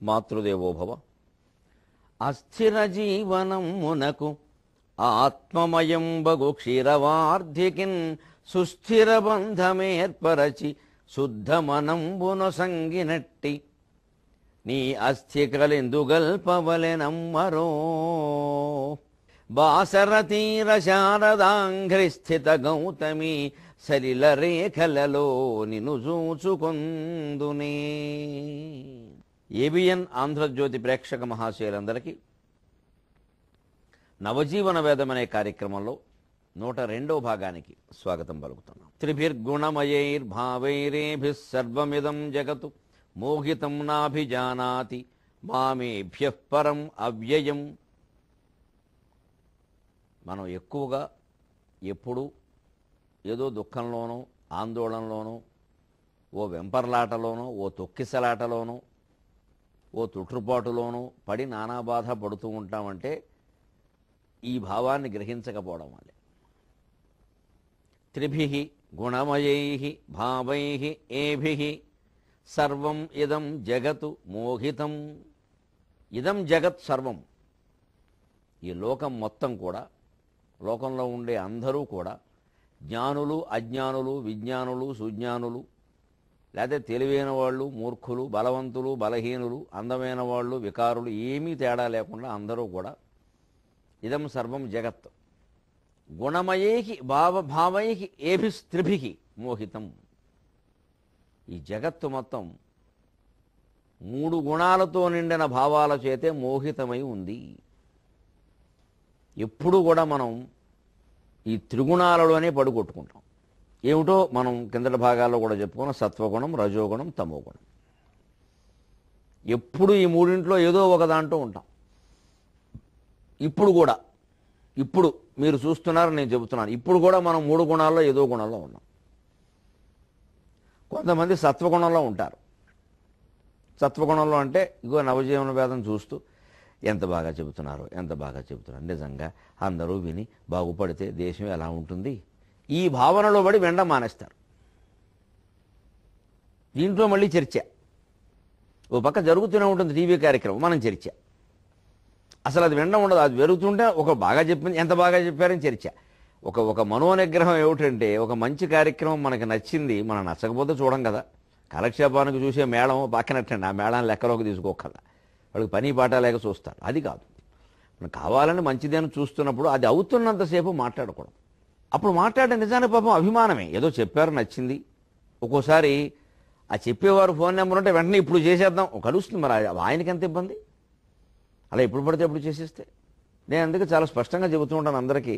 మాతృదేవోభవ. అస్థిర జీవనం మునకు ఆత్మమయం బగు క్షీరవార్ధికిన్ సుస్థిర బంధమేర్పరచి శుద్ధమనంబున సంగినట్టి నీ అస్థికలెందుగల్పవలెనమ్మరో. బాసరతీర శారదాంఘ్రి స్థిత గౌతమి సలిల రేఖలలో నిన్ను చూచుకొందునే. ఏబిఎన్ ఆంధ్రజ్యోతి ప్రేక్షక మహాశయులందరికీ నవజీవన వేదం అనే కార్యక్రమంలో 102వ భాగానికి స్వాగతం పలుకుతున్నాం. త్రిభిర్గుణమయైర్భావైరేభిః సర్వమిదం జగతు మోహితం నాభిజానాతి మామేభ్యః పరం అవ్యయం. మనం ఎక్కువగా ఎప్పుడు ఏదో దుఃఖంలోనో ఆందోళనలోనో ఓ వెంపర్లాటలోనో ఓ తొక్కిసలాటలోనో ఓ తుట్రుపాటులోనో పడి నానా బాధ పడుతూ ఉంటామంటే ఈ భావాన్ని గ్రహించకపోవడం వల్లే. త్రిభిః గుణమయైః భావైః ఏభిః సర్వం ఇదం జగతు మోహితం. ఇదం జగత్ సర్వం. ఈ లోకం మొత్తం కూడా, లోకంలో ఉండే అందరూ కూడా జ్ఞానులు అజ్ఞానులు విజ్ఞానులు సుజ్ఞానులు, లేదా తెలివైన వాళ్ళు మూర్ఖులు, బలవంతులు బలహీనులు, అందమైన వాళ్ళు వికారులు, ఏమీ తేడా లేకుండా అందరూ కూడా ఇదం సర్వం జగత్ గుణమయైః భావైః ఏభిస్త్రిభిః మోహితం. ఈ జగత్తు మొత్తం 3 గుణాలతో నిండిన భావాల చేతే మోహితమై ఉంది. ఎప్పుడు కూడా మనం ఈ త్రిగుణాలలోనే పడుకొట్టుకుంటాం. ఏమిటో మనం కిందటి భాగాల్లో కూడా చెప్పుకున్నాం. సత్వగుణం, రజోగుణం, తమోగుణం. ఎప్పుడు ఈ మూడింట్లో ఏదో ఒక దాంట్లో ఉంటాం. ఇప్పుడు మీరు చూస్తున్నారు, నేను చెబుతున్నాను, ఇప్పుడు కూడా మనం 3 గుణాల్లో ఏదో గుణంలో ఉన్నాం. కొంతమంది సత్వగుణంలో ఉంటారు. సత్వగుణంలో అంటే ఇగో నవజీవన వేదం చూస్తూ ఎంత బాగా చెబుతున్నారు, ఎంత బాగా చెబుతున్నారు, నిజంగా అందరూ విని బాగుపడితే దేశం ఎలా ఉంటుంది, ఈ భావనలో పడి వినడం మానేస్తారు. దీంట్లో మళ్ళీ చర్చ ఓ పక్క జరుగుతూనే ఉంటుంది. టీవీ కార్యక్రమం మనం చర్చ, అసలు అది వినడం ఉండదు. అది జరుగుతుంటే ఒక బాగా చెప్పింది, ఎంత బాగా చెప్పారని చర్చ. ఒక మనోనిగ్రహం ఏమిటంటే, ఒక మంచి కార్యక్రమం మనకి నచ్చింది, మనం నచ్చకపోతే చూడం కదా. కాలక్షేపానికి చూసే మేళం పక్కనట్టండి, ఆ మేళాన్ని లెక్కలోకి తీసుకోకల్లా. వాళ్ళకి పని పాట లేక చూస్తారు. అది కాదు, మనం కావాలని మంచిదేని చూస్తున్నప్పుడు అది అవుతున్నంతసేపు మాట్లాడకూడదు. అప్పుడు మాట్లాడే నిజానికి పాపం అభిమానమే, ఏదో చెప్పారు నచ్చింది. ఒక్కోసారి ఆ చెప్పేవారు ఫోన్ నెంబర్ ఉంటే వెంటనే ఇప్పుడు చేసేద్దాం కలుస్తుంది. మరి ఆయనకి ఎంత ఇబ్బంది అలా ఎప్పుడు పడితే ఎప్పుడు చేసేస్తే. నేను అందుకే చాలా స్పష్టంగా చెబుతూ ఉంటాను అందరికీ,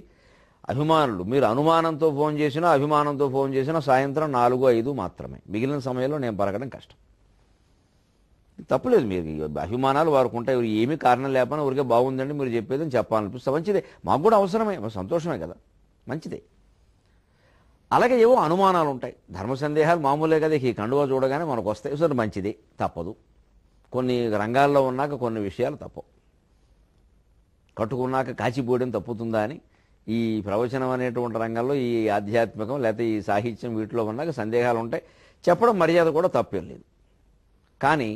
అభిమానులు మీరు అనుమానంతో ఫోన్ చేసినా అభిమానంతో ఫోన్ చేసినా సాయంత్రం 4-5 మాత్రమే. మిగిలిన సమయంలో నేను పలకడం కష్టం. తప్పులేదు, మీరు అభిమానాలు వారికి ఉంటాయి. ఏమీ కారణం లేకపోయినా ఊరికే బాగుందండి మీరు చెప్పేదని చెప్పాలనిపిస్తే మంచిదే, మాకు కూడా అవసరమే, సంతోషమే కదా, మంచిదే. అలాగే ఏవో అనుమానాలు ఉంటాయి, ధర్మ సందేహాలు మామూలే కదా. ఈ కండువా చూడగానే మనకు వస్తాయి. సరే మంచిది, తప్పదు. కొన్ని రంగాల్లో ఉన్నాక కొన్ని విషయాలు తప్పవు. కట్టుకున్నాక కాచిపోయడం తప్పుతుందా అని ఈ ప్రవచనం అనేటువంటి రంగంలో, ఈ ఆధ్యాత్మికం లేకపోతే ఈ సాహిత్యం వీటిలో ఉన్నాక సందేహాలు ఉంటాయి. చెప్పడం మర్యాద కూడా తప్పేం లేదు. కానీ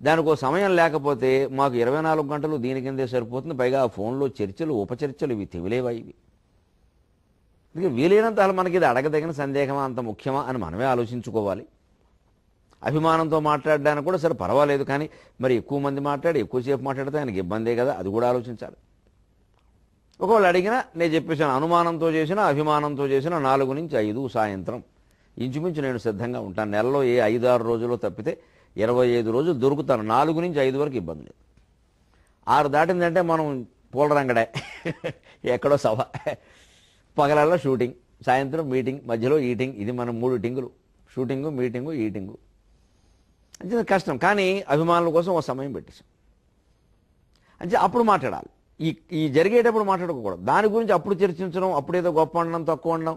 దానికో సమయం లేకపోతే మాకు 24 గంటలు దీని కిందే సరిపోతుంది. పైగా ఆ ఫోన్లో చర్చలు ఉపచర్చలు ఇవి తెవిలేవా ఇవి. అందుకే వీలైనంత మనకి ఇది అడగదగిన సందేహమా, అంత ముఖ్యమా అని మనమే ఆలోచించుకోవాలి. అభిమానంతో మాట్లాడడానికి కూడా సరే పర్వాలేదు, కానీ మరి ఎక్కువ మంది మాట్లాడి ఎక్కువసేపు మాట్లాడితే ఆయనకి ఇబ్బందే కదా, అది కూడా ఆలోచించాలి. ఒకవేళ అడిగినా నేను చెప్పేసాను, అనుమానంతో చేసినా అభిమానంతో చేసినా 4-5 సాయంత్రం ఇంచుమించు నేను సిద్ధంగా ఉంటాను. నెలలో ఏ 5-6 రోజుల్లో తప్పితే 25 రోజులు దొరుకుతాను. 4-5 వరకు ఇబ్బంది లేదు. 6 దాటిందంటే మనం పూలరంగడే ఎక్కడో సభ, పగలల్లో షూటింగ్, సాయంత్రం మీటింగ్, మధ్యలో ఈటింగ్. ఇది మనం 3 టింగులు, షూటింగు, మీటింగు, ఈటింగు. అంటే కష్టం. కానీ అభిమానుల కోసం ఒక సమయం పెట్టేసాం. అంటే అప్పుడు మాట్లాడాలి. ఈ జరిగేటప్పుడు మాట్లాడకూడదు. దాని గురించి అప్పుడు చర్చించడం, అప్పుడేదో గొప్ప అనడం తక్కువ అనడం,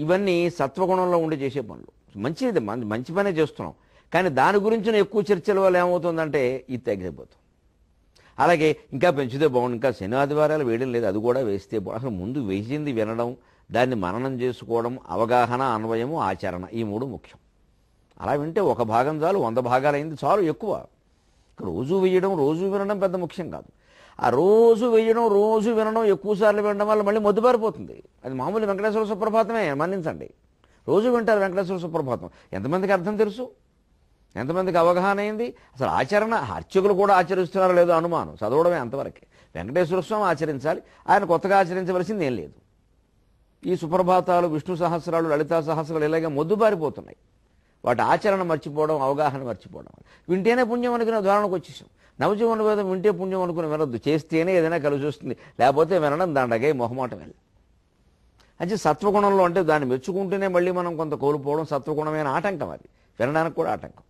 ఇవన్నీ సత్వగుణంలో ఉండి చేసే పనులు. మంచిది, మంచి పనే చేస్తున్నాం. కానీ దాని గురించిన ఎక్కువ చర్చల వల్ల ఏమవుతుందంటే ఇది తగ్గిపోతుంది. అలాగే ఇంకా పెంచితే బాగుండు, ఇంకా శని ఆదివారాలు వేయడం లేదు, అది కూడా వేస్తే అసలు ముందు వేసింది వినడం, దాన్ని మననం చేసుకోవడం, అవగాహన, అన్వయము, ఆచరణ, ఈ 3 ముఖ్యం. అలా వింటే ఒక భాగం చాలు, 100 భాగాలు అయింది చాలు. ఎక్కువ రోజు వేయడం రోజు వినడం పెద్ద ముఖ్యం కాదు. ఆ రోజు వేయడం రోజు వినడం ఎక్కువసార్లు వినడం వల్ల మళ్ళీ మొద్దుబారిపోతుంది. అది మామూలు వెంకటేశ్వర సుప్రభాతమే, మన్నించండి. రోజు వింటారు వెంకటేశ్వర సుప్రభాతం. ఎంతమందికి అర్థం తెలుసు, ఎంతమందికి అవగాహన అయింది? అసలు ఆచరణ అర్చకులు కూడా ఆచరిస్తున్నారో లేదో అనుమానం. చదవడమే అంతవరకే. వెంకటేశ్వర స్వామి ఆచరించాలి, ఆయన కొత్తగా ఆచరించవలసింది ఏం లేదు. ఈ సుప్రభాతాలు, విష్ణు సహస్రాలు, లలితా సహస్రాలు ఇలాగే మొద్దుబారిపోతున్నాయి. వాటి ఆచరణ మర్చిపోవడం, అవగాహన మర్చిపోవడం. వింటేనే పుణ్యం అనుకునే ఉదాహరణకు వచ్చేసాం. నవజీవన వేదం వింటే పుణ్యం అనుకుని వినొద్దు, చేస్తేనే ఏదైనా కలిసి వస్తుంది, లేకపోతే వినడం దండగే, మొహమాటం వెళ్ళి. అంటే సత్వగుణంలో అంటే దాన్ని మెచ్చుకుంటూనే మళ్ళీ మనం కొంత కోల్పోవడం సత్వగుణమైన ఆటంకం. అది వినడానికి కూడా ఆటంకం.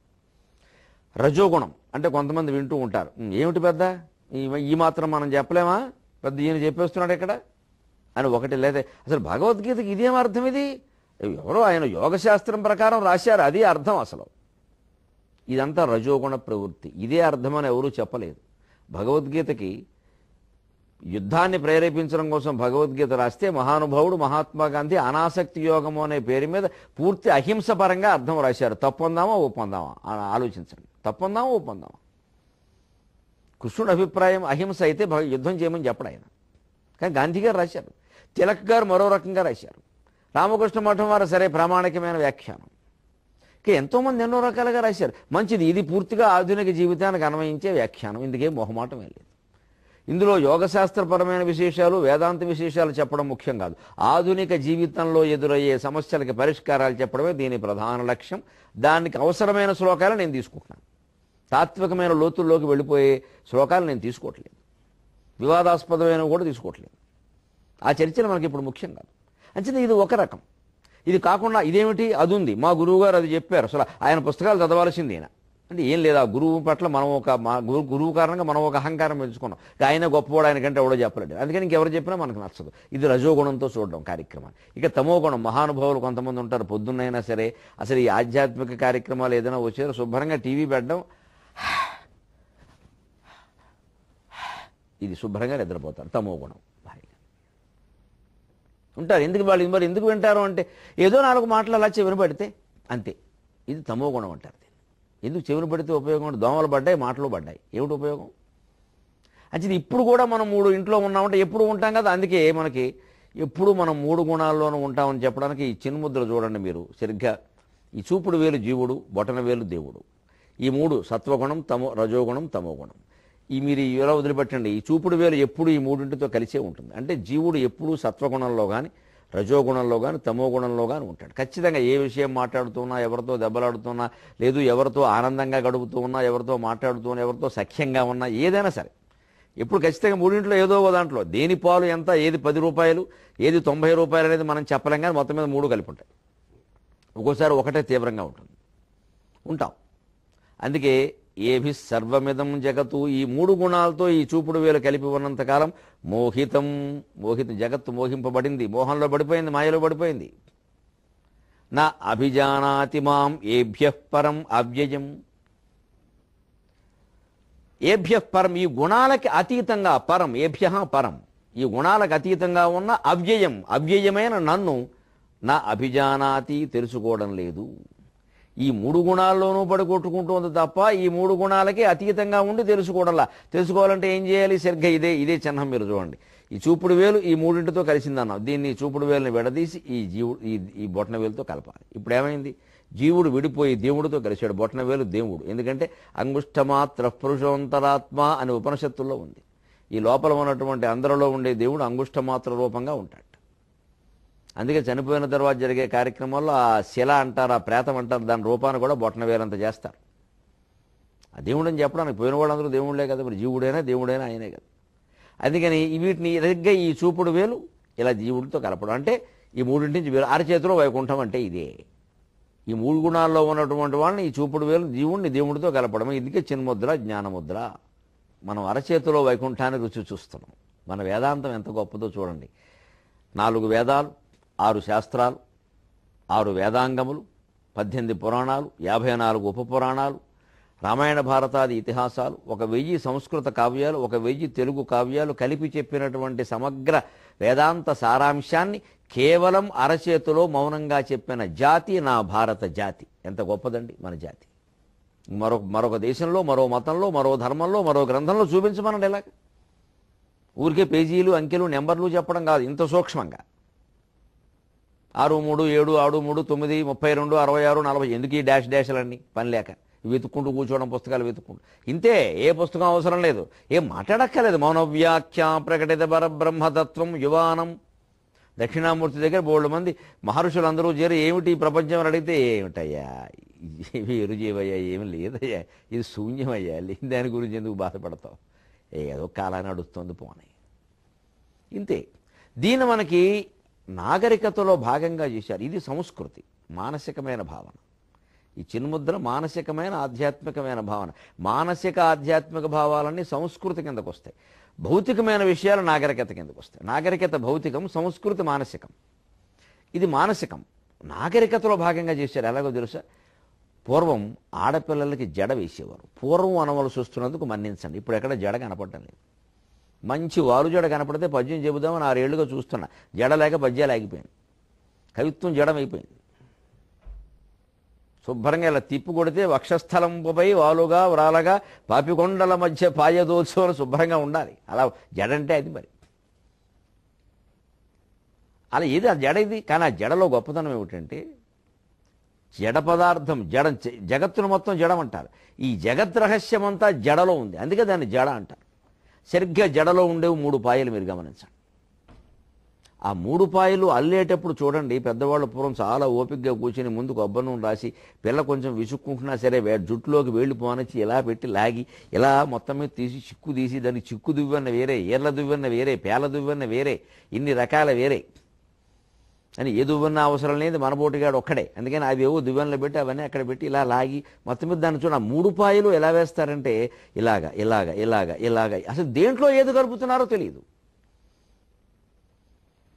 రజోగుణం అంటే కొంతమంది వింటూ ఉంటారు, ఏమిటి పెద్ద ఈ మాత్రం మనం చెప్పలేమా, పెద్ద ఈయన చెప్పేస్తున్నాడు ఇక్కడ అని ఒకటి. లేదా అసలు భగవద్గీతకి ఇదేం అర్థం, ఇది ఎవరో ఆయన యోగశాస్త్రం ప్రకారం రాశారు, అది అర్థం. అసలు ఇదంతా రజోగుణ ప్రవృత్తి, ఇదే అర్థం అని ఎవరూ చెప్పలేదు. భగవద్గీతకి యుద్ధాన్ని ప్రేరేపించడం కోసం భగవద్గీత రాస్తే మహానుభావుడు మహాత్మా గాంధీ అనాసక్తి యోగము అనే పేరు మీద పూర్తి అహింస పరంగా అర్థం రాశారు. తప్పొందామా ఒప్పొందామా అని ఆలోచించండి. తప్పొందామా ఒప్పొందామా? కృష్ణుడు అభిప్రాయం అహింస అయితే యుద్ధం చేయమని చెప్పడు ఆయన. కానీ గాంధీ గారు రాశారు, తిలక్ గారు మరో రకంగా రాశారు, రామకృష్ణ మఠం వారు సరే ప్రామాణికమైన వ్యాఖ్యానం. ఇక ఎంతోమంది ఎన్నో రకాలుగా రాశారు. మంచిది, ఇది పూర్తిగా ఆధునిక జీవితానికి అన్వయించే వ్యాఖ్యానం. ఇందుకేం మొహమాటం లేదు. ఇందులో యోగశాస్త్రపరమైన విశేషాలు, వేదాంత విశేషాలు చెప్పడం ముఖ్యం కాదు. ఆధునిక జీవితంలో ఎదురయ్యే సమస్యలకి పరిష్కారాలు చెప్పడమే దీని ప్రధాన లక్ష్యం. దానికి అవసరమైన శ్లోకాలు నేను తీసుకుంటున్నాను. తాత్వికమైన లోతుల్లోకి వెళ్ళిపోయే శ్లోకాలు నేను తీసుకోవట్లేదు, వివాదాస్పదమైన కూడా తీసుకోవట్లేదు. ఆ చర్చలు మనకి ఇప్పుడు ముఖ్యం కాదు. అంచేత ఇది ఒక రకం. ఇది కాకుండా ఇదేమిటి, అది ఉంది, మా గురువు గారు అది చెప్పారు, అసలు ఆయన పుస్తకాలు చదవాల్సింది ఈయన అంటే ఏం లేదు. ఆ గురువు పట్ల మనం గురువు కారణంగా మనం ఒక అహంకారం పెంచుకున్నాం. ఆయన గొప్పవాడు, ఆయనకంటే ఎవడో చెప్పలేడు, అందుకని ఇంకెవరు చెప్పినా మనకు నచ్చదు. ఇది రజోగుణంతో చూడడం కార్యక్రమాన్ని. ఇక తమో గుణం, మహానుభావులు కొంతమంది ఉంటారు, పొద్దున్నైనా సరే అసలు ఈ ఆధ్యాత్మిక కార్యక్రమాలు ఏదైనా వచ్చారో శుభ్రంగా టీవీ పెట్టడం, ఇది శుభ్రంగా నిద్రపోతారు. తమో గుణం ఉంటారు. ఎందుకు వాళ్ళు మరి ఎందుకు వింటారు అంటే ఏదో 4 మాటలు అలా చెవిన పడితే అంతే. ఇది తమో గుణం అంటారు. ఎందుకు చెవిన పడితే ఉపయోగం అంటే దోమలు పడ్డాయి, మాటలు పడ్డాయి, ఏమిటి ఉపయోగం? అంటే ఇప్పుడు కూడా మనం 3 ఇంట్లో ఉన్నామంటే ఎప్పుడు ఉంటాం కదా. అందుకే మనకి ఎప్పుడు మనం 3 గుణాల్లోనూ ఉంటామని చెప్పడానికి ఈ చిన్ముద్ర చూడండి మీరు సరిగ్గా. ఈ చూపుడు వేలు జీవుడు, బొటన వేలు దేవుడు. ఈ 3 సత్వగుణం, రజోగుణం, తమో గుణం. ఈ మీరు ఇలా వదిలిపెట్టండి. ఈ చూపుడు వేలు ఎప్పుడు ఈ 3 కలిసే ఉంటుంది. అంటే జీవుడు ఎప్పుడూ సత్వగుణంలో కానీ, రజోగుణంలో కానీ, తమో గుణంలో కానీ ఉంటాడు. ఖచ్చితంగా ఏ విషయం మాట్లాడుతున్నా, ఎవరితో దెబ్బలాడుతున్నా, లేదు ఎవరితో ఆనందంగా గడుపుతూ ఉన్నా, ఎవరితో మాట్లాడుతూ ఉన్నా, ఎవరితో సఖ్యంగా ఉన్నా, ఏదైనా సరే ఎప్పుడు ఖచ్చితంగా 3 ఏదో దాంట్లో దేని పాలు ఎంత, ఏది 10 రూపాయలు, ఏది 90 రూపాయలు అనేది మనం చెప్పలేం. కానీ మొత్తం మీద 3 కలిపి ఉంటాయి. ఒక్కోసారి ఒకటే తీవ్రంగా ఉంటాం. అందుకే ఏభి సర్వమిదం జగత్తు, ఈ 3 గుణాలతో ఈ చూపుడు వేలు కలిపి ఉన్నంతకాలం మోహితం జగత్తు మోహింపబడింది, మోహంలో పడిపోయింది, మాయలో పడిపోయింది. నా అభిజానాతి మాం ఏభ్యః పరం అవ్యయం. ఏభ్యః పరం, ఈ గుణాలకి అతీతంగా, పరం ఏభ్యః పరం, ఈ గుణాలకు అతీతంగా ఉన్న అవ్యయమైన నన్ను నా అభిజానాతి తెలుసుకోవడం లేదు. ఈ 3 గుణాల్లోనూ పడికొట్టుకుంటుంది తప్ప ఈ 3 గుణాలకి అతీతంగా ఉండి తెలుసుకోవాలంటే ఏం చేయాలి? సరిగ్గా ఇదే చిహ్నం మీరు చూడండి. ఈ చూపుడు వేలు ఈ 3 కలిసిందన్నాం. దీన్ని చూపుడు వేలుని విడదీసి ఈ బొటన వేలుతో కలపాలి. ఇప్పుడు ఏమైంది? జీవుడు విడిపోయి దేవుడితో కలిశాడు. బొటన వేలు దేవుడు. ఎందుకంటే అంగుష్టమాత్ర పురుషోంతరాత్మ అని ఉపనిషత్తుల్లో ఉంది. ఈ లోపల ఉన్నటువంటి అందరిలో ఉండే దేవుడు అంగుష్టమాత్ర రూపంగా ఉంటాడు. అందుకే చనిపోయిన తర్వాత జరిగే కార్యక్రమాల్లో ఆ శిల అంటారు, ఆ ప్రేతం అంటారు, దాని రూపాన్ని కూడా బొటన వేలంత చేస్తారు. ఆ దేవుడు అని చెప్పడానికి పోయిన వాళ్ళందరూ దేవుళ్ళే కదా, మరి జీవుడైనా దేవుడైనా ఆయనే కదా. అందుకని వీటిని సరిగ్గా ఈ చూపుడు వేలు ఇలా జీవుడితో కలపడం అంటే ఈ 3 నుంచి వేలు. అరచేతిలో వైకుంఠం అంటే ఇదే. ఈ 3 గుణాల్లో ఉన్నటువంటి వాళ్ళని ఈ చూపుడు వేలు జీవుడిని దేవుడితో కలపడం. ఇందుకే చిన్ముద్ర, జ్ఞానముద్ర. మనం అరచేతిలో వైకుంఠాన్ని రుచి చూస్తున్నాం. మన వేదాంతం ఎంత గొప్పదో చూడండి. 4 వేదాలు, 6 శాస్త్రాలు, 6 వేదాంగములు, 18 పురాణాలు, 54 ఉపపురాణాలు, రామాయణ భారతాది ఇతిహాసాలు, 1000 సంస్కృత కావ్యాలు, 1000 తెలుగు కావ్యాలు కలిపి చెప్పినటువంటి సమగ్ర వేదాంత సారాంశాన్ని కేవలం అరచేతిలో మౌనంగా చెప్పిన జాతి నా భారత జాతి. ఎంత గొప్పదండి మన జాతి. మరొక దేశంలో, మరో మతంలో, మరో ధర్మంలో, మరో గ్రంథంలో చూపించమనండి. ఎలాగ ఊరికే పేజీలు, అంకెలు, నెంబర్లు చెప్పడం కాదు, ఇంత సూక్ష్మంగా 6, 3, 7, 6, 3, 9, 32, 66, 40 ఎందుకు ఈ డాష్లన్నీ పని లేక వెతుక్కుంటూ కూర్చోవడం, పుస్తకాలు వెతుక్కుంటూ ఇంతే. ఏ పుస్తకం అవసరం లేదు, ఏం మాట్లాడక్కర్లేదు. మౌనవ్యాఖ్యా ప్రకటిత పరబ్రహ్మతత్వం యువానం. దక్షిణామూర్తి దగ్గర బోల్డ్ మంది మహర్షులందరూ చేరి ఏమిటి ఈ ప్రపంచం అని అడిగితే, ఏమిటయ్యా వేరు జీవయ్యా, ఏమి లేదయ్యా, ఇది శూన్యమయ్యా, లేని దాని గురించి ఎందుకు బాధపడతావు, ఏదో కాలాన్ని నడుస్తుంది పోనీ, ఇంతే. దీన్ని మనకి నాగరికతలో భాగంగా చేశారు. ఇది సంస్కృతి, మానసికమైన భావన. ఈ చిన్ముద్ర మానసికమైన ఆధ్యాత్మికమైన భావన. మానసిక ఆధ్యాత్మిక భావాలన్నీ సంస్కృతి కిందకు వస్తాయి. భౌతికమైన విషయాలు నాగరికత కిందకు వస్తాయి. నాగరికత భౌతికం, సంస్కృతి మానసికం. ఇది మానసికం, నాగరికతలో భాగంగా చేశారు. ఎలాగో తెలుసా, పూర్వం ఆడపిల్లలకి జడ వేసేవారు. పూర్వం అనవలసి వస్తున్నందుకు మన్నించండి, ఇప్పుడు ఎక్కడ జడ కనపడటం లేదు. మంచి వారు జడ కనపడితే పద్యం చెబుదామని 6 ఏళ్లుగా చూస్తున్నా, జడ లేక పద్యాలు ఆగిపోయింది, కవిత్వం జడం అయిపోయింది. శుభ్రంగా ఇలా తిప్పు కొడితే వక్షస్థలంపై వాలుగా వ్రాలగా పాపికొండల మధ్య పాయదోత్సవం శుభ్రంగా ఉండాలి. అలా జడంటే అది మరి అలా ఏది ఆ జడ ఇది. కానీ ఆ జడలో గొప్పతనం ఏమిటంటే, జడ పదార్థం, జగత్తును మొత్తం జడం అంటారు. ఈ జగత్ రహస్యం అంతా జడలో ఉంది, అందుకే దాన్ని జడ అంటారు. సరిగ్గా జడలో ఉండేవి 3 పాయలు మీరు గమనించండి. ఆ 3 పాయలు అల్లేటప్పుడు చూడండి, పెద్దవాళ్ళు పూర్వం చాలా ఓపికగా కూర్చొని ముందుకు కొబ్బరి నూనె రాసి, పిల్ల కొంచెం విసుక్కుంటున్నా సరే జుట్టులోకి వేళ్ళు పోనొచ్చి ఇలా పెట్టి లాగి ఇలా మొత్తం మీద తీసి చిక్కు తీసి, దానికి చిక్కు దువ్వన్న వేరే, ఏర్ల దువ్వన్న వేరే, పేల దువ్వన్న వేరే, ఇన్ని రకాల వేరే అని. ఏ దువ్వన్న అవసరం లేదు, మనబోటిగాడు ఒక్కడే. అందుకని అవి ఏవో దువ్వెనలో పెట్టి అవన్నీ అక్కడ పెట్టి ఇలా లాగి మొత్తం మీద దాన్ని చూడ. 3 పాయలు ఎలా వేస్తారంటే ఇలాగా ఇలాగా ఇలాగా ఇలాగా, అసలు దేంట్లో ఏది కలుపుతున్నారో తెలియదు.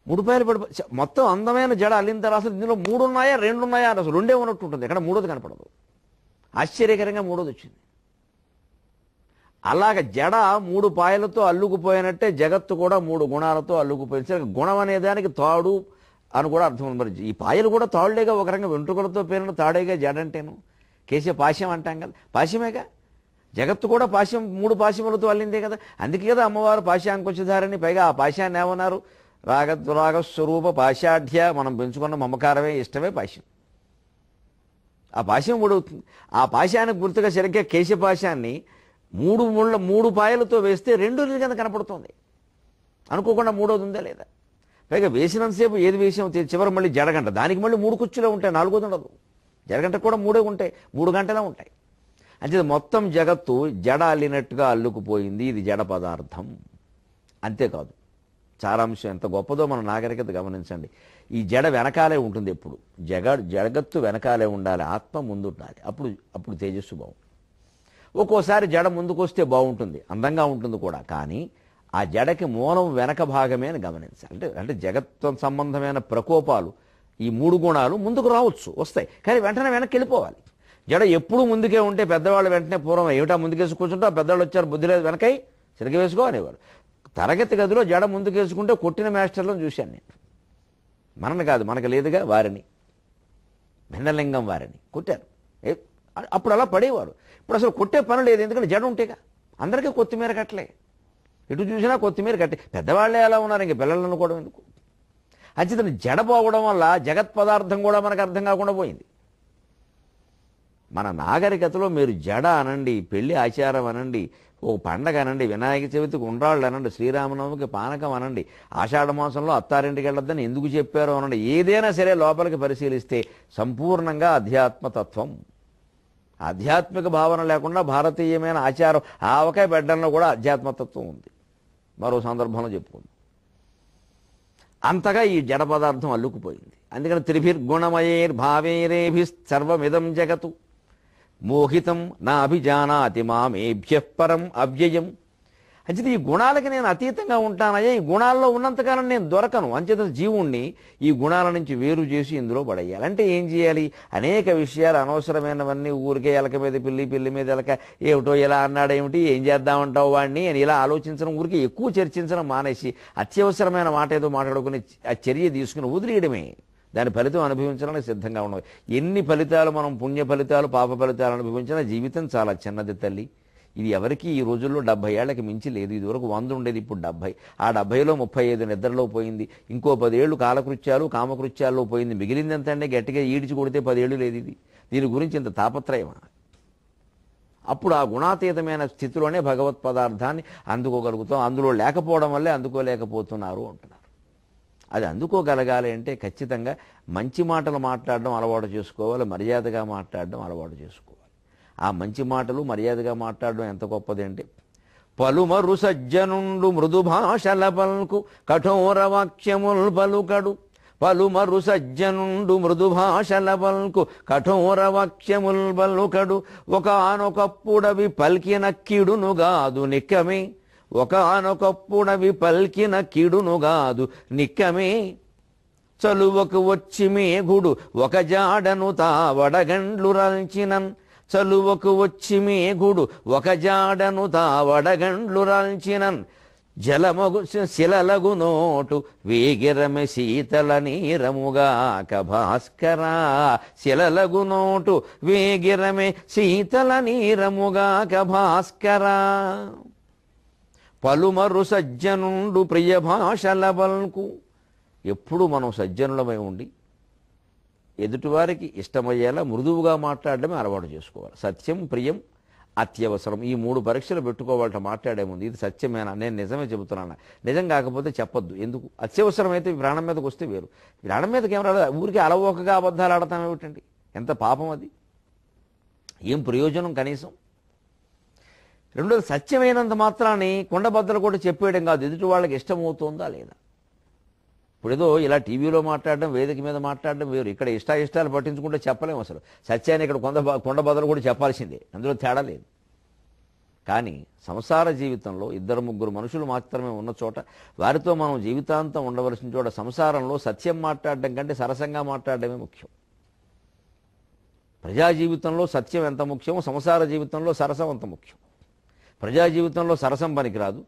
3 పాయలు పడి మొత్తం అందమైన జడ అల్లిన తర్వాత అసలు ఇందులో 3 ఉన్నాయా 2 ఉన్నాయా, అసలు 2 ఉన్నట్టు ఉంటుంది, ఎక్కడ 3వది కనపడదు. ఆశ్చర్యకరంగా 3వది వచ్చింది. అలాగ జడ 3 పాయలతో అల్లుకుపోయినట్టే జగత్తు కూడా 3 గుణాలతో అల్లుకుపోయింది. గుణం అనే దానికి తాడు అని కూడా అర్థం ఉంది. మరి ఈ పాయలు కూడా తాళ్లేగా, ఒక రకంగా వెంట్రుకలతో పేరున తాడేగా జడంటేను. కేసే పాశ్యం అంటాం కదా, పాశ్యమేగా. జగత్తు కూడా పాశ్యం, 3 పాశ్యములతో అల్లిందే కదా. అందుకే కదా అమ్మవారు పాశ్యాంకుశధారిని. పైగా ఆ పాశ్యాన్ని ఏమన్నారు, రాగద్రాగస్వరూప పాశాఢ్య. మనం పెంచుకున్న మమకారమే, ఇష్టమే పాశ్యం. ఆ పాశ్యం ఊడవుతుంది. ఆ పాశానికి గుర్తుగా సరిగ్గా కేశపాశాన్ని 3 పాయలతో వేస్తే 2 కింద కనపడుతుంది. అనుకోకుండా 3వది ఉందా లేదా. పైగా వేసినంతసేపు ఏది వేసాం చివరి మళ్ళీ జడగంట, దానికి మళ్ళీ 3 కుర్చీలో ఉంటాయి, 4వది ఉండదు. జడగంట కూడా 3 ఉంటాయి, 3 గంటలే ఉంటాయి. అంటే మొత్తం జగత్తు జడ అల్లినట్టుగా అల్లుకుపోయింది. ఇది జడ పదార్థం. అంతేకాదు, సారాంశం ఎంత గొప్పదో మన నాగరికత గమనించండి. ఈ జడ వెనకాలే ఉంటుంది ఎప్పుడు. జగత్తు వెనకాలే ఉండాలి, ఆత్మ ముందు ఉండాలి. అప్పుడు తేజస్సు బాగుంటుంది. ఒక్కోసారి జడ ముందుకు వస్తే బాగుంటుంది, అందంగా ఉంటుంది కూడా. కానీ ఆ జడకి మూలం వెనక భాగమే అని గమనించాలి. అంటే జగత్వం సంబంధమైన ప్రకోపాలు, ఈ 3 గుణాలు ముందుకు రావచ్చు, వస్తాయి, కానీ వెంటనే వెనక్కి వెళ్ళిపోవాలి. జడ ఎప్పుడు ముందుకే ఉంటే పెద్దవాళ్ళు వెంటనే పూర్వం ఏమిటా ముందుకేసి కూర్చుంటే, పెద్దవాళ్ళు వచ్చారు బుద్ధి లేదు వెనకై సరిగ్గా వేసుకో అనేవారు. తరగతి గదిలో జడ ముందుకేసుకుంటే కొట్టిన మాస్టర్లను చూశాను నేను. మనని కాదు, మనకు లేదుగా, వారిని, భిన్నలింగం వారిని కొట్టారు. అప్పుడు అలా పడేవారు. ఇప్పుడు అసలు కొట్టే పని లేదు, ఎందుకంటే జడ ఉంటేగా. అందరికీ కొత్తిమీర కట్టలే, ఎటు చూసినా కొత్తిమీర కట్టి. పెద్దవాళ్ళే ఎలా ఉన్నారు, ఇంక పిల్లలను అనుకోవడం ఎందుకు. అంచేతను జడ పోవడం వల్ల జగత్ పదార్థం కూడా మనకు అర్థం కాకుండా పోయింది. మన నాగరికతలో మీరు జడ అనండి, పెళ్లి ఆచారం అనండి, ఓ పండగ అనండి, వినాయక చవితికి ఉండ్రాళ్ళు అనండి, శ్రీరామనవమికి పానకం అనండి, ఆషాఢ మాసంలో అత్తారింటికి వెళ్ళొద్దని ఎందుకు చెప్పారో అనండి, ఏదైనా సరే లోపలికి పరిశీలిస్తే సంపూర్ణంగా అధ్యాత్మతత్వం, ఆధ్యాత్మిక భావన లేకుండా భారతీయమైన ఆచారం, ఆవకాయ బెడ్డంలో కూడా అధ్యాత్మతత్వం ఉంది. మరో సందర్భంలో చెప్పుకుందాం. అంతగా ఈ జడ పదార్థం అల్లుకుపోయింది. అందుకని త్రిభిర్గుణమయైర్భావైరేభి సర్వమిదం జగతు మోహితం నా అభిజానాతి మామేభ్య పరం అవ్యయం. అంచేత ఈ గుణాలకి నేను అతీతంగా ఉంటానయ్యా, ఈ గుణాల్లో ఉన్నంతకాలం నేను దొరకను. అంచేత జీవుణ్ణి ఈ గుణాల నుంచి వేరు చేసి ఇందులో పడేయాలి. అంటే ఏం చేయాలి, అనేక విషయాలు అనవసరమైనవన్నీ ఊరికే ఎలక మీద పిల్లి మీద ఎలక, ఏమిటో ఇలా అన్నాడేమిటి, ఏం చేద్దామంటావు వాడిని అని ఇలా ఆలోచించడం, ఊరికి ఎక్కువ చర్చించడం మానేసి అత్యవసరమైన మాట ఏదో మాట్లాడుకుని ఆ చర్య తీసుకుని వదిలేయడమే. దాని ఫలితం అనుభవించడానికి సిద్ధంగా ఉన్నది. ఎన్ని ఫలితాలు మనం పుణ్య ఫలితాలు పాప ఫలితాలు అనుభవించినా జీవితం చాలా చిన్నది తల్లి. ఇది ఎవరికి ఈ రోజుల్లో 70 ఏళ్లకి మించి లేదు. ఇదివరకు 100 ఉండేది, ఇప్పుడు 70. ఆ 70లో 35 నిద్రలో పోయింది. ఇంకో 10 ఏళ్ళు కాలకృత్యాలు కామకృత్యాల్లో పోయింది. మిగిలింది ఎంత అంటే గట్టిగా ఈడ్చి కొడితే 10 ఏళ్ళు లేదు. ఇది దీని గురించి ఇంత తాపత్రయమా? అప్పుడు ఆ గుణాతీతమైన స్థితిలోనే భగవత్ పదార్థాన్ని అందుకోగలుగుతాం. అందులో లేకపోవడం వల్లే అందుకోలేకపోతున్నారు అంటున్నారు. అది అందుకోగలగాలి అంటే ఖచ్చితంగా మంచి మాటలు మాట్లాడడం అలవాటు చేసుకోవాలి, మర్యాదగా మాట్లాడడం అలవాటు చేసుకోవాలి. ఆ మంచి మాటలు మర్యాదగా మాట్లాడడం ఎంత గొప్పది అంటే, పలుమరు సజ్జనుండు మృదు భాషల పల్కు కఠోర వాక్యముల్ పలుకడు. పలుమరు సజ్జనుండు మృదు భాషల పల్కు కఠోర వాక్యముల్ పలుకడు. ఒకానొకప్పుడవి పల్కిన కీడునుగాదు నిక్కమే. ఒకానొకప్పుడవి పల్కిన కీడునుగాదు నిక్కమే. చలువకు వచ్చి మేఘుడు ఒక జాడను తావడగండ్లు రాల్చినన్. చలువకు వచ్చి మేఘుడు ఒక జాడను తావడగండ్లు రాల్చినన్. జలమగు శిలలగు నోటు వేగిరమె శీతల నీరముగాక భాస్కరా. శిలలగు నోటు వేగిరమె శీతల నీరముగాక భాస్కరా. పలుమరు సజ్జనుండు ప్రియ భాషల పల్కు. ఎప్పుడు మనం సజ్జనులమై ఉండి ఎదుటివారికి ఇష్టమయ్యేలా మృదువుగా మాట్లాడడమే అలవాటు చేసుకోవాలి. సత్యం, ప్రియం, అత్యవసరం, ఈ 3 పరీక్షలు పెట్టుకోవాలంట మాట్లాడే ముందు. ఇది సత్యమేనా, నేను నిజమే చెబుతున్నాను, నిజం కాకపోతే చెప్పొద్దు. ఎందుకు? అత్యవసరం అయితే ప్రాణం మీదకి వస్తే వేరు. ప్రాణం మీదకి ఏం రాదు, ఊరికి అలవోకగా అబద్ధాలు ఆడతాం ఏమిటండి? ఎంత పాపం అది, ఏం ప్రయోజనం కనీసం. రెండోది, సత్యమైనంత మాత్రాన్ని కొండబద్దలు కూడా చెప్పేయడం కాదు, ఎదుటి వాళ్ళకి ఇష్టమవుతుందా లేదా. ఇప్పుడు ఏదో ఇలా టీవీలో మాట్లాడడం, వేదిక మీద మాట్లాడడం వేరు. ఇక్కడ ఇష్టాలు పట్టించుకుంటే చెప్పలేము అసలు. సత్యాన్ని ఇక్కడ కొండబద్దలు కూడా చెప్పాల్సిందే, అందులో తేడా లేదు. కానీ సంసార జీవితంలో 2-3 మనుషులు మాత్రమే ఉన్న చోట, వారితో మనం జీవితాంతం ఉండవలసిన చోట సంసారంలో సత్యం మాట్లాడడం కంటే సరసంగా మాట్లాడడమే ముఖ్యం. ప్రజా జీవితంలో సత్యం ఎంత ముఖ్యమో సంసార జీవితంలో సరసం అంత ముఖ్యం. ప్రజా జీవితంలో సరసం పనికిరాదు,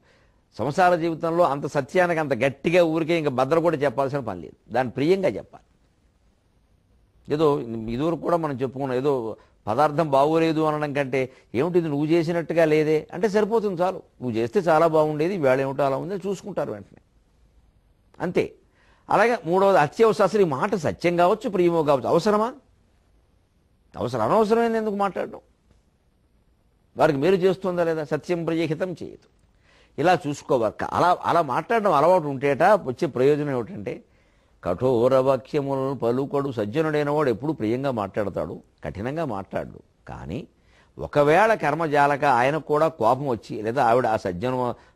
సంసార జీవితంలో అంత సత్యానికి అంత గట్టిగా ఊరికే ఇంకా బద్దలు కూడా చెప్పాల్సిన పని లేదు, దాన్ని ప్రియంగా చెప్పాలి. ఏదో ఇదివరకు కూడా మనం చెప్పుకున్నాం, ఏదో పదార్థం బాగోలేదు అనడం కంటే ఏమిటి ఇది నువ్వు చేసినట్టుగా లేదే అంటే సరిపోతుంది, చాలు. నువ్వు చేస్తే చాలా బాగుండేది, వేళ ఏమిటో అలా ఉంది చూసుకుంటారు వెంటనే, అంతే. అలాగే మూడవది అత్యవసరం. అసలు ఈ మాట సత్యం కావచ్చు, ప్రియమో కావచ్చు, అవసరమా? అనవసరమైంది ఎందుకు మాట్లాడడం? వారికి మేలు చేస్తుందా లేదా? సత్యం ప్రియహితం చేయదు, ఇలా చూసుకోవాలి. అలా మాట్లాడడం అలవాటు ఉంటేట వచ్చే ప్రయోజనం ఏమిటంటే, కఠోర వాక్యములు పలుకడు. సజ్జనుడైన వాడు ఎప్పుడు ప్రియంగా మాట్లాడతాడు, కఠినంగా మాట్లాడు. కానీ ఒకవేళ కర్మజాలక ఆయనకు కూడా కోపం వచ్చి, లేదా ఆవిడ ఆ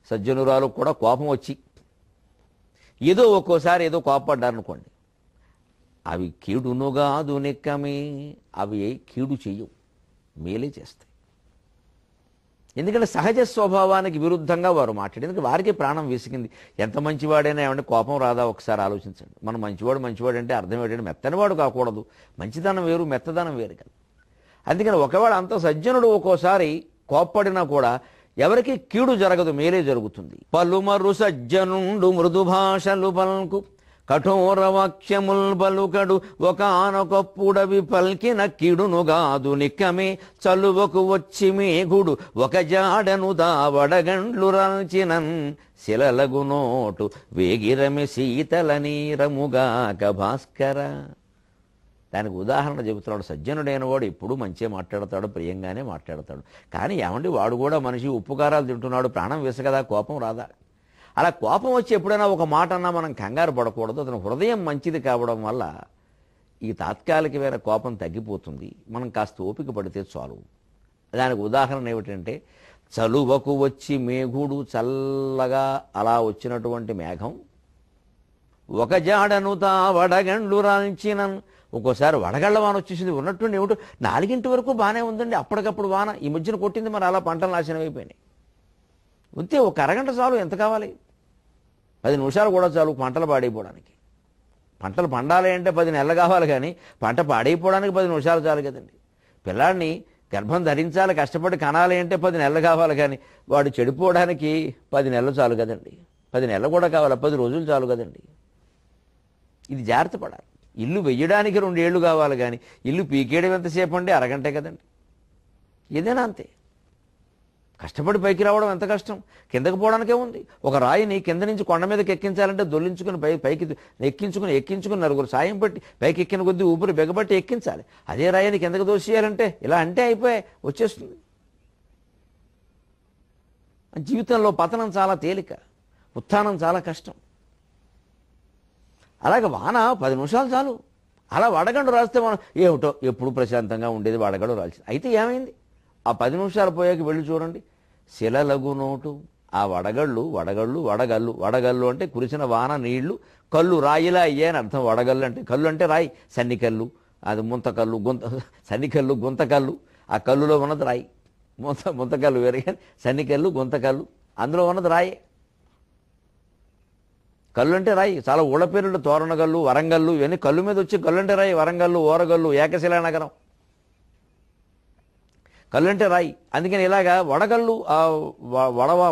సజ్జనురాలకు కూడా కోపం వచ్చి ఏదో ఒక్కోసారి ఏదో కోపపడ్డారనుకోండి, అవి కీడునుగా దునిక్కమే. అవి కీడు చెయ్యవు, మేలే చేస్తాయి. ఎందుకంటే సహజ స్వభావానికి విరుద్ధంగా వారు మాట్లాడి, ఎందుకంటే వారికి ప్రాణం విసిగింది. ఎంత మంచివాడైనా ఏమంటే కోపం రాదా ఒకసారి ఆలోచించండి. మనం మంచివాడు అంటే అర్థం ఏంటంటే మెత్తనివాడు కాకూడదు. మంచిదనం వేరు, మెత్తదనం వేరు కదా. అందుకని ఒకవేళ అంత సజ్జనుడు ఒక్కోసారి కోప్పడినా కూడా ఎవరికి కీడు జరగదు, మేలే జరుగుతుంది. పలుమరు సజ్జనుండు మృదు భాషలు పల్కు కఠోర వాక్యముల్ పలుకడు. ఒకానొకప్పుడవి పల్కిన కీడునుగాదు నిక్కమే. చలువకు వచ్చి మేఘుడు ఒక జాడను దావడగండ్లు రాల్చినన్. శిలలగు నోటు వేగిరమి శీతల నీరముగాక భాస్కర. దానికి ఉదాహరణ చెబుతున్నాడు. సజ్జనుడైన వాడు ఎప్పుడూ మంచిగా మాట్లాడతాడు, ప్రియంగానే మాట్లాడతాడు. కానీ ఏమండి వాడు కూడా మనిషి ఉప్పుకారాలు తింటున్నాడు, ప్రాణం విసగదా, కోపం రాదా? అలా కోపం వచ్చి ఎప్పుడైనా ఒక మాట అన్నా మనం కంగారు పడకూడదు. అతను హృదయం మంచిది కావడం వల్ల ఈ తాత్కాలికమైన కోపం తగ్గిపోతుంది. మనం కాస్త ఓపిక పడితే చాలు. దానికి ఉదాహరణ ఏమిటంటే, చలువకు వచ్చి మేఘుడు, చల్లగా అలా వచ్చినటువంటి మేఘం ఒక జాడను తా వడగండ్లు రాల్చిన. ఒక్కోసారి వడగళ్ల వాన వచ్చేసింది, ఉన్నట్టుండి ఏమిటో 4 వరకు బాగానే ఉందండి, అప్పటికప్పుడు వాన ఈ మధ్యన కొట్టింది, మరి అలా పంటలు నాశనం అయిపోయినాయి. ఉంటే ఒక అరగంట చాలు, ఎంత కావాలి? 10 నిమిషాలు కూడా చాలు పంటలు పాడైపోవడానికి. పంటలు పండాలి అంటే 10 నెలలు కావాలి, కానీ పంట పాడైపోవడానికి 10 నిమిషాలు చాలు కదండి. పిల్లాడిని గర్భం ధరించాలి, కష్టపడి కనాలి అంటే 10 నెలలు కావాలి, కానీ వాడు చెడిపోవడానికి 10 నెలలు చాలు కదండి. 10 నెలలు కూడా కావాలి, 10 రోజులు చాలు కదండి. ఇది జాగ్రత్త పడాలి. ఇల్లు వెయ్యడానికి 2 ఏళ్ళు కావాలి కానీ ఇల్లు పీకేయడం ఎంతసేపు అండి? అరగంటే కదండి. ఏదైనా అంతే. కష్టపడి పైకి రావడం ఎంత కష్టం, కిందకు పోవడానికే ఉంది. ఒక రాయిని కింద నుంచి కొండ మీదకి ఎక్కించాలంటే దొల్లించుకుని పైకి ఎక్కించుకుని నలుగురు సాయం పెట్టి పైకి ఎక్కిన కొద్దీ ఊపిరి బెగబట్టి ఎక్కించాలి. అదే రాయిని కిందకు దోసేయాలంటే ఇలా అంటే అయిపోయాయి, వచ్చేస్తుంది. జీవితంలో పతనం చాలా తేలిక, ఉత్థానం చాలా కష్టం. అలాగే వాన 10 నిమిషాలు చాలు. అలా వడగండు రాస్తే మనం ఏమిటో ఎప్పుడు ప్రశాంతంగా ఉండేది వడగండు రాల్సింది. అయితే ఏమైంది? ఆ 10 నిమిషాలు పోయాక వెళ్ళి చూడండి, శిలలగు నోటు ఆ వడగళ్ళు అంటే కురిసిన వాన నీళ్లు కళ్ళు రాయిలా అయ్యాయి అని అర్థం. వడగళ్ళు అంటే కళ్ళు అంటే రాయి, సన్నికల్లు, అది ముంతకల్లు, సన్నికల్లు, గుంతకల్లు. ఆ కల్లులో ఉన్నది రాయి, ముంతకల్లు వేరే, సన్నికల్లు, గుంతకల్లు, అందులో ఉన్నది రాయి. కళ్ళు అంటే రాయి. చాలా ఊళ్ళ పేర్లు, తోరణగల్లు, వరంగల్లు, ఇవన్నీ కళ్ళు మీద వచ్చి కళ్ళు అంటే రాయి. వరంగల్లు, ఓరగల్లు, ఏకశిలా నగరం, కళ్ళు అంటే రాయి. అందుకని ఇలాగా వడగళ్ళు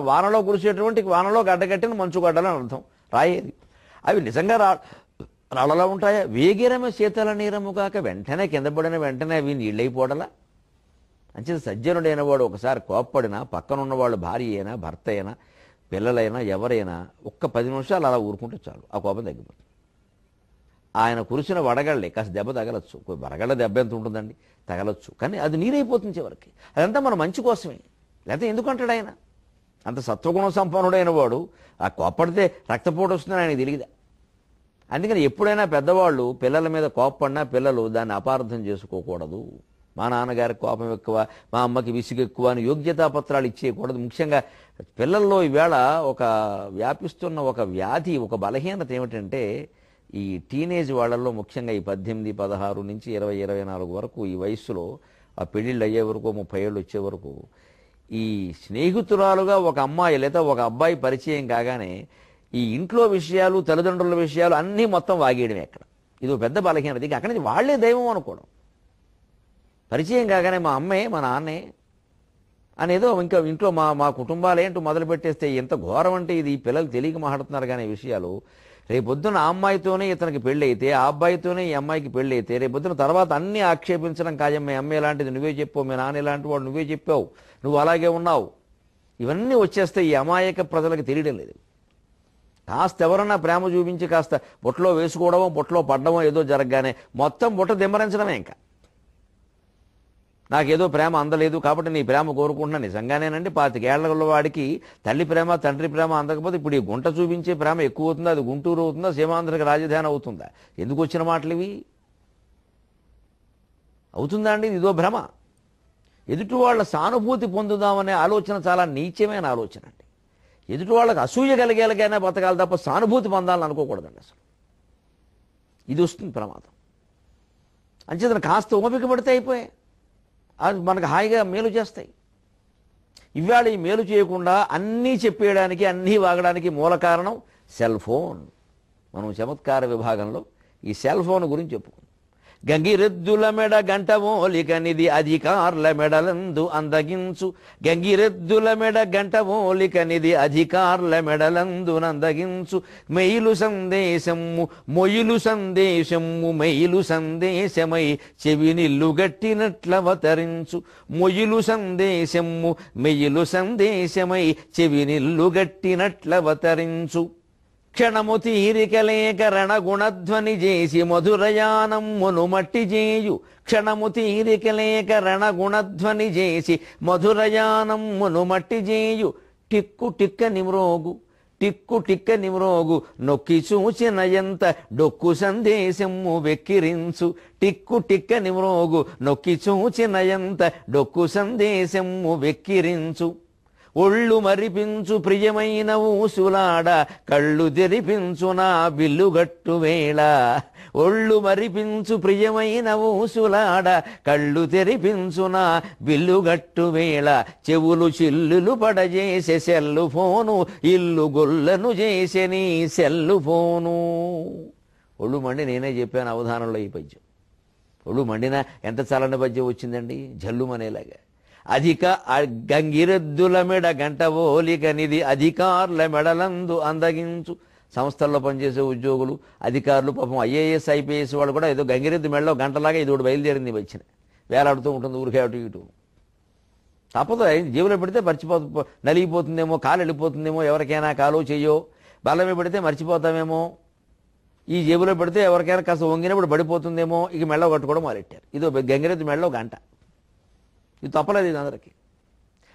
వానలో కురిసేటువంటి వానలో గడ్డగట్టిన మంచుగడ్డలు అని అర్థం. రాయేది. అవి నిజంగా రాళ్ళలా ఉంటాయా? వేగిరమే శీతల నీరము కాక వెంటనే కింద పడిన వెంటనే అవి నీళ్ళైపోవడలా? అంచేత సజ్జనుడైన వాడు ఒకసారి కోప్పడినా పక్కనున్న వాళ్ళు భార్య అయినా భర్త అయినా పిల్లలైనా ఎవరైనా ఒక్క 10 నిమిషాలు అలా ఊరుకుంటే చాలు, ఆ కోపం తగ్గిపోతుంది. ఆయన కురిసిన వడగళ్ళే కాస్త దెబ్బ తగలచ్చు. వడగళ్ళ దెబ్బ ఎంత ఉంటుందండి? తగలచ్చు, కానీ అది నీరైపోతుంది చివరికి. అదంతా మన మంచి కోసమే. లేకపోతే ఎందుకంటాడు ఆయన? అంత సత్వగుణ సంపన్నుడైన వాడు ఆ కోప్పడితే రక్తపోటు వస్తుందని ఆయనకు తెలియదా? అందుకని ఎప్పుడైనా పెద్దవాళ్ళు పిల్లల మీద కోప్పడినా పిల్లలు దాన్ని అపార్థం చేసుకోకూడదు. మా నాన్నగారికి కోపం ఎక్కువ, మా అమ్మకి విసుగు ఎక్కువ అని యోగ్యతాపత్రాలు ఇచ్చేయకూడదు. ముఖ్యంగా పిల్లల్లో ఈవేళ ఒక వ్యాపిస్తున్న ఒక వ్యాధి, ఒక బలహీనత ఏమిటంటే ఈ టీనేజ్ వాళ్ళల్లో ముఖ్యంగా ఈ 18, 16 నుంచి 20, 24 వరకు ఈ వయస్సులో ఆ పెళ్ళిళ్ళు అయ్యే వరకు 30 ఏళ్ళు వచ్చే వరకు ఈ స్నేహితురాలుగా ఒక అమ్మాయి లేదా ఒక అబ్బాయి పరిచయం కాగానే ఈ ఇంట్లో విషయాలు, తల్లిదండ్రుల విషయాలు అన్నీ మొత్తం వాగేయడమే. అక్కడ ఇది పెద్ద బలహీనత. ఇక అక్కడి నుంచి వాళ్లే దైవం అనుకోవడం. పరిచయం కాగానే మా అమ్మే, మా నాన్నే అనేదో ఇంకా ఇంట్లో మా కుటుంబాలేంటూ మొదలు పెట్టేస్తే ఎంత ఘోరం అంటే ఇది. పిల్లలు తెలియక మాట్లాడుతున్నారు కానీ విషయాలు. రేపొద్దున ఆ అమ్మాయితోనే ఇతనికి పెళ్ళి అయితే, ఆ అబ్బాయితోనే ఈ అమ్మాయికి పెళ్ళి అయితే, రేపొద్దున తర్వాత అన్నీ ఆక్షేపించడం ఖాయం. మీ అమ్మ ఎలాంటిది నువ్వే చెప్పావు, మీ నాన్న ఎలాంటి వాడు నువ్వే చెప్పావు, నువ్వు అలాగే ఉన్నావు, ఇవన్నీ వచ్చేస్తే ఈ అమాయక ప్రజలకు తెలియడం లేదు. కాస్త ఎవరన్నా ప్రేమ చూపించి కాస్త బుట్టలో వేసుకోవడమో బుట్టలో పడ్డమో ఏదో జరగగానే మొత్తం బుట్ట దిమ్మరించడమే. ఇంకా నాకేదో ప్రేమ అందలేదు కాబట్టి నీ ప్రేమ కోరుకుంటున్నా. నిజంగానేనండి 25 ఏళ్ల వాడికి తల్లి ప్రేమ తండ్రి ప్రేమ అందకపోతే ఇప్పుడు ఈ గుంట చూపించే ప్రేమ ఎక్కువ అవుతుందా? అది గుంటూరు అవుతుందా? సీమాంధ్రకి రాజధాని అవుతుందా? ఎందుకు వచ్చిన మాటలు ఇవి? అవుతుందా అండి? ఇదో భ్రమ. ఎదుటి వాళ్ళ సానుభూతి పొందుదామనే ఆలోచన చాలా నీచమైన ఆలోచన అండి. ఎదుటి వాళ్ళకి అసూయ కలిగేలాగైనా బతకాలి తప్ప సానుభూతి పొందాలని అనుకోకూడదండి అసలు. ఇది వస్తుంది ప్రమాదం. అంచేతను కాస్త ఓపిక పడితే అయిపోయాయి, అది మనకు హాయిగా మేలు చేస్తాయి. ఇవాళ ఈ మేలు చేయకుండా అన్నీ చెప్పేయడానికి, అన్నీ వాగడానికి మూల కారణం సెల్ ఫోన్. మనం చమత్కార విభాగంలో ఈ సెల్ ఫోన్ గురించి చెప్పుకుందాం. గంగిరెద్దుల మెడ గంటమోలికనిది అధికారుల మెడలందు అందగించు. గంగిరెద్దుల మెడ గంటమోలికనిది అధికారుల మెడలందు నందగించు. మెయిలు సందేశము మొయిలు సందేశము మెయిలు సందేశమై చెవినిల్లు గట్టినట్లవతరించు. మొయిలు సందేశము మెయిలు సందేశమై చెవినిల్లు గట్టినట్లవతరించు. క్షణము తీరికలేక రణగుణధ్వని చేసి మధురయానమ్మును మట్టి చేయు. క్షణము తీరికలేక రణగుణధ్వని చేసి మధురయానమ్మును మట్టి చేయు. టిక్కు టిక్క నిమ్రోగు టిక్కు టిక్క నిమ్రోగు నొక్కి చూచిన ఎంత డొక్కు సందేశము వెక్కిరించు. టిక్కు టిక్క నిమ్రోగు నొక్కి చూచిన ఎంత డొక్కు సందేశము వెక్కిరించు. ఒళ్ళు మరిపించు ప్రియమైన ఊసులాడ కళ్ళు తెరిపించు నా బిల్లుగట్టు వేళ. ఒళ్ళు మరిపించు ప్రియమైన ఊసులాడ కళ్ళు తెరిపించు నా బిల్లుగట్టు వేళ. చెవులు చిల్లులు పడజేసే సెల్లు ఫోను ఇల్లు గొల్లను చేసే నీ సెల్లు ఫోను. ఒళ్ళు మండి నేనే చెప్పాను అవధానంలో ఈ పద్యం. ఒళ్ళు మండినా ఎంత చల్లని పద్యం వచ్చిందండి, జల్లుమనేలాగా. అధిక గంగిరెద్దుల మెడ గంట ఓలికనిది అధికారుల మెడలందు అందగించు. సంస్థల్లో పనిచేసే ఉద్యోగులు అధికారులు పాపం ఐఏఎస్ ఐపీఎస్ వాళ్ళు కూడా ఏదో గంగిరెద్దు మెడలో గంటలాగా ఇది ఒకటి బయలుదేరింది వచ్చిన వేలాడుతూ ఉంటుంది ఊరికే అటు ఇటు. తప్పదు, జేబులో పెడితే నలిగిపోతుందేమో, కాలు వెళ్ళిపోతుందేమో, ఎవరికైనా కాలు చెయ్యో బల్లమే పెడితే మర్చిపోతామేమో, ఈ జేబులో పెడితే ఎవరికైనా కాస్త వంగినప్పుడు పడిపోతుందేమో, ఇక మెడలో కట్టుకోవడం మొదలెట్టారు. ఇది గంగిరెద్దు మెడలో గంట. ఇది తప్పలేదు ఇది అందరికీ.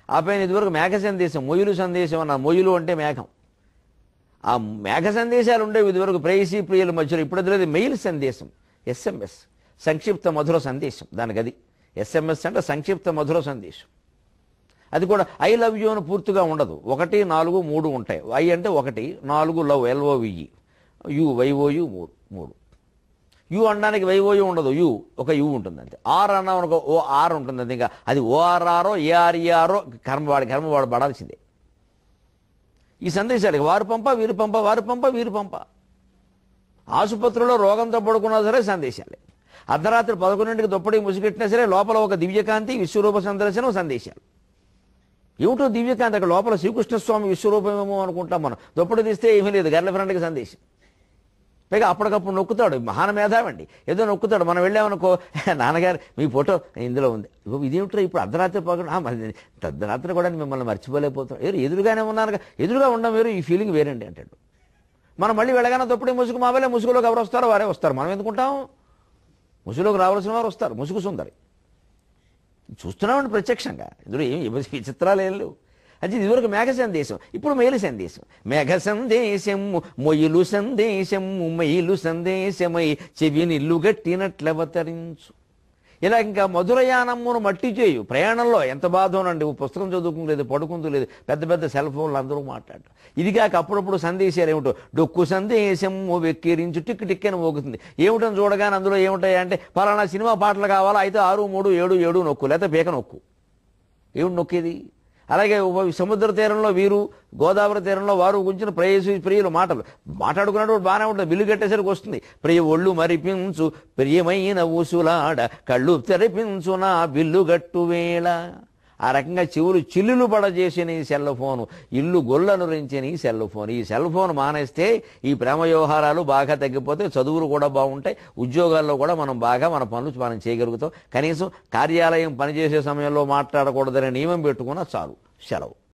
ఆ పైన ఇదివరకు మేఘ సందేశం, మొయ్యులు సందేశం అన్న, మొయ్యులు అంటే మేఘం. ఆ మేఘ సందేశాలు ఉండేవి ఇదివరకు ప్రేయసీ ప్రియుల మధ్యలో. ఇప్పుడు అది మెయిల్ సందేశం, ఎస్ఎంఎస్, సంక్షిప్త మధుర సందేశం. దానికి అది ఎస్ఎంఎస్ అంటే సంక్షిప్త మధుర సందేశం. అది కూడా ఐ లవ్ యూ అని పూర్తిగా ఉండదు, 1, 4, 3 ఉంటాయి. ఐ అంటే 1, 4 love LOVE, you YOU 3. You అనడానికి YOU ఉండదు, యు ఒక యు ఉంటుంది అంతే. ఆర్ అన్నా ఒక OR ఉంటుంది అంతే. ఇంకా అది ORRO ARERO కర్మవాడు పడాల్సిందే. ఈ సందేశాలకి వారు పంప వీరు పంప, వారు పంప వీరు పంప. ఆసుపత్రిలో రోగంతో పడుకున్నా సరే సందేశాలే. అర్ధరాత్రి 11ంటికి దుప్పటి ముసుగెట్టినా సరే లోపల ఒక దివ్యకాంతి, విశ్వరూప సందర్శనం, సందేశాలు. ఏమిటో దివ్యకాంతి, అక్కడ లోపల శ్రీకృష్ణస్వామి విశ్వరూపమేమో అనుకుంటాం మనం. దుప్పటి తీస్తే ఏమీ లేదు, గర్ల ఫ్రెండ్కి సందేశం. పైగా అప్పటికప్పుడు నొక్కుతాడు, మహాన మేధావండి, ఏదో నొక్కుతాడు. మనం వెళ్ళామనుకో, నాన్నగారు మీ ఫోటో ఇందులో ఉంది, ఇదేమిటో ఇప్పుడు అర్ధరాత్రి అర్ధరాత్రి కూడా మిమ్మల్ని మర్చిపోలేకపోతాం. ఎదురుగానే ఉన్నాను, ఎదురుగా ఉండడం వేరు, ఈ ఫీలింగ్ వేరండి అంటాడు. మనం మళ్ళీ వెళ్ళగానే దుప్పటి ముసుగు మావలే, ముసుగులోకి ఎవరు వస్తారో వారే వస్తారు, మనం ఎందుకుంటాం? ముసుగులోకి రావాల్సిన వారు వస్తారు, ముసుగు సుందరి. చూస్తున్నామండి ప్రత్యక్షంగా, ఇందులో ఏమి విచిత్రాలు ఏం లేవు. అది ఇదివరకు మేఘ సందేశం, ఇప్పుడు మెయిలు సందేశం. మేఘ సందేశము మొయ్యిలు సందేశము, మెయిలు సందేశమై చెవినిల్లు గట్టినట్లవతరించు. ఇలా ఇంకా మధురయానమ్మును మట్టి చేయు. ప్రయాణంలో ఎంత బాధోనండి, పుస్తకం చదువుకుంటలేదు, పడుకుంటూ లేదు, పెద్ద పెద్ద సెల్ ఫోన్లు అందరూ మాట్లాడటం. ఇది కాక అప్పుడప్పుడు సందేశాలు ఏమిటో, డొక్కు సందేశము వెక్కిరించు టిక్ టిక్ అని మోగుతుంది. ఏమిటని చూడగానే అందులో ఏమిటాయి అంటే, పలానా సినిమా పాటలు కావాలా, అయితే 6, 3, 7, 7 నొక్కు, లేకపోతే పీక నొక్కు. ఏమిటి నొక్కేది? అలాగే సముద్ర తీరంలో వీరు, గోదావరి తీరంలో వారు గురించిన ప్రియులు మాట్లాడుకున్నప్పుడు బాగానే ఉంటుంది. బిల్లు కట్టేసరికి వస్తుంది, ప్రియ ఒళ్ళు మరిపించు ప్రియమైన ఊసులాడ కళ్ళు తెరిపించు నా బిల్లు గట్టు వేళ. ఆ రకంగా చెవులు చిల్లులు పడజేసిన ఈ సెల్ ఫోను, ఇల్లు గొల్లను రించిన ఈ సెల్ ఫోన్. ఈ సెల్ ఫోన్ మానేస్తే ఈ ప్రేమ వ్యవహారాలు బాగా తగ్గిపోతే, చదువులు కూడా బాగుంటాయి, ఉద్యోగాల్లో కూడా మనం బాగా మన పనులు మనం చేయగలుగుతాం. కనీసం కార్యాలయం పనిచేసే సమయంలో మాట్లాడకూడదనే నియమం పెట్టుకున్నా చాలు. సెలవు.